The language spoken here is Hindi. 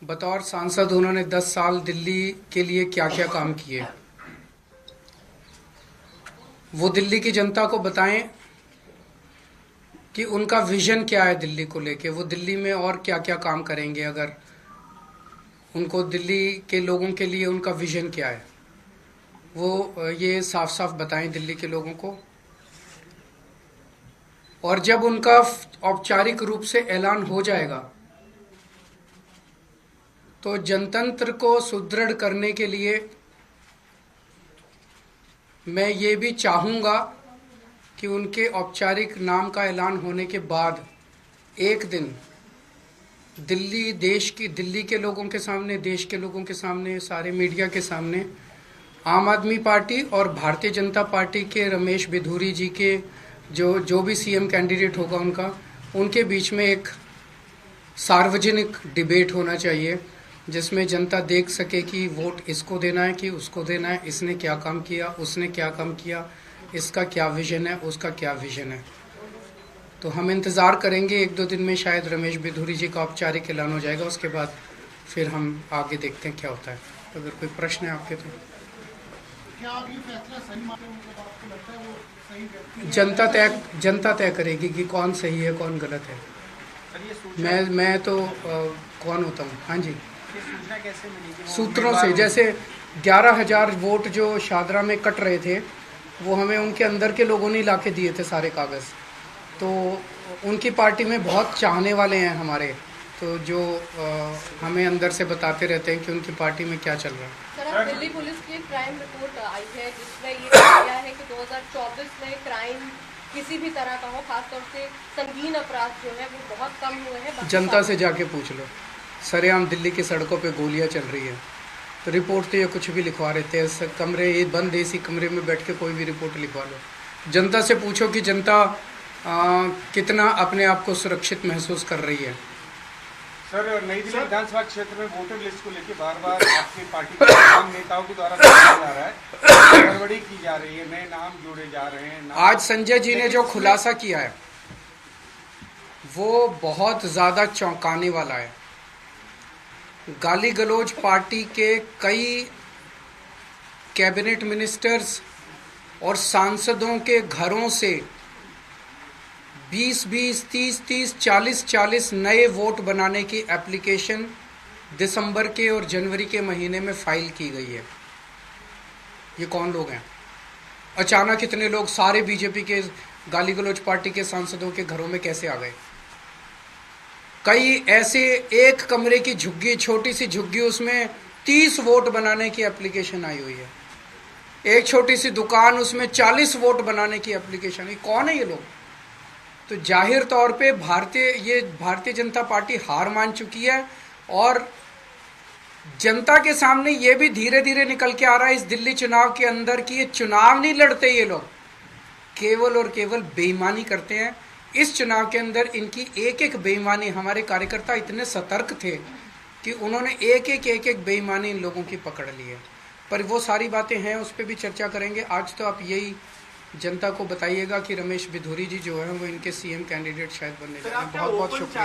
बतौर सांसद उन्होंने 10 साल दिल्ली के लिए क्या क्या काम किए, वो दिल्ली की जनता को बताएं कि उनका विजन क्या है दिल्ली को लेके, वो दिल्ली में और क्या क्या काम करेंगे। अगर उनको दिल्ली के लोगों के लिए उनका विजन क्या है, वो ये साफ साफ बताएं दिल्ली के लोगों को। और जब उनका औपचारिक रूप से ऐलान हो जाएगा तो जनतंत्र को सुदृढ़ करने के लिए मैं ये भी चाहूँगा कि उनके औपचारिक नाम का ऐलान होने के बाद एक दिन दिल्ली के लोगों के सामने, देश के लोगों के सामने, सारे मीडिया के सामने आम आदमी पार्टी और भारतीय जनता पार्टी के रमेश बिधूरी जी के जो भी सीएम कैंडिडेट होगा उनके बीच में एक सार्वजनिक डिबेट होना चाहिए, जिसमें जनता देख सके कि वोट इसको देना है कि उसको देना है, इसने क्या काम किया, उसने क्या काम किया, इसका क्या विजन है, उसका क्या विजन है। तो हम इंतज़ार करेंगे, 1-2 दिन में शायद रमेश बिधूरी जी का औपचारिक ऐलान हो जाएगा, उसके बाद फिर हम आगे देखते हैं क्या होता है। अगर कोई प्रश्न है आपके तो क्या आप ये फैसला सही मानते हैं? मतलब आपको लगता है वो सही व्यक्ति जनता तय करेगी कि कौन सही है कौन गलत है। मैं तो कौन होता हूँ। हाँ जी, सूचना कैसे मिली? सूत्रों से, जैसे 11,000 वोट जो शादरा में कट रहे थे वो हमें उनके अंदर के लोगों ने ला के दिए थे सारे कागज़। तो उनकी पार्टी में बहुत चाहने वाले हैं हमारे, तो जो हमें अंदर से बताते रहते हैं कि उनकी पार्टी में क्या चल रहा है। सर, दिल्ली पुलिस की एक क्राइम रिपोर्ट आई है जिसमें ये कहा गया है कि 2024 में क्राइम किसी भी तरह का हो, खासतौर से संगीन अपराध जो है वो बहुत कम हुए हैं। जनता से जाके पूछ लो, सरेआम दिल्ली की सड़कों पे गोलियां चल रही है, तो रिपोर्ट तो ये कुछ भी लिखवा रहे थे। कमरे ये बंद एसी कमरे में बैठ के कोई भी रिपोर्ट लिखवा लो। जनता से पूछो कि जनता कितना अपने आप को सुरक्षित महसूस कर रही है। सर, नई दिल्ली विधानसभा क्षेत्र में वोटर लिस्ट को लेकर बार बार आपकी पार्टी के तमाम नेताओं के द्वारा बताया जा रहा है, गड़बड़ी की जा रही है, नए नाम जोड़े जा रहे हैं। आज संजय जी ने जो खुलासा किया है वो बहुत ज़्यादा चौंकाने वाला है। गाली गलौज पार्टी के कई कैबिनेट मिनिस्टर्स और सांसदों के घरों से 20-20, 30-30, 40-40 नए वोट बनाने की एप्लीकेशन दिसंबर के और जनवरी के महीने में फाइल की गई है। ये कौन लोग हैं? अचानक इतने लोग सारे बीजेपी के गाली गलौज पार्टी के सांसदों के घरों में कैसे आ गए? कई ऐसे एक कमरे की झुग्गी, छोटी सी झुग्गी, उसमें 30 वोट बनाने की एप्लीकेशन आई हुई है। एक छोटी सी दुकान, उसमें 40 वोट बनाने की एप्लीकेशन। ये कौन है ये लोग? तो जाहिर तौर पे भारतीय जनता पार्टी हार मान चुकी है और जनता के सामने ये भी धीरे धीरे निकल के आ रहा है इस दिल्ली चुनाव के अंदर कि ये चुनाव नहीं लड़ते, ये लोग केवल और केवल बेईमानी करते हैं। इस चुनाव के अंदर इनकी एक एक बेईमानी, हमारे कार्यकर्ता इतने सतर्क थे कि उन्होंने एक एक बेईमानी इन लोगों की पकड़ ली है। पर वो सारी बातें हैं, उस पर भी चर्चा करेंगे। आज तो आप यही जनता को बताइएगा कि रमेश बिधूरी जी जो है वो इनके सीएम कैंडिडेट शायद बनने जा रहे हैं। बहुत बहुत शुक्रिया।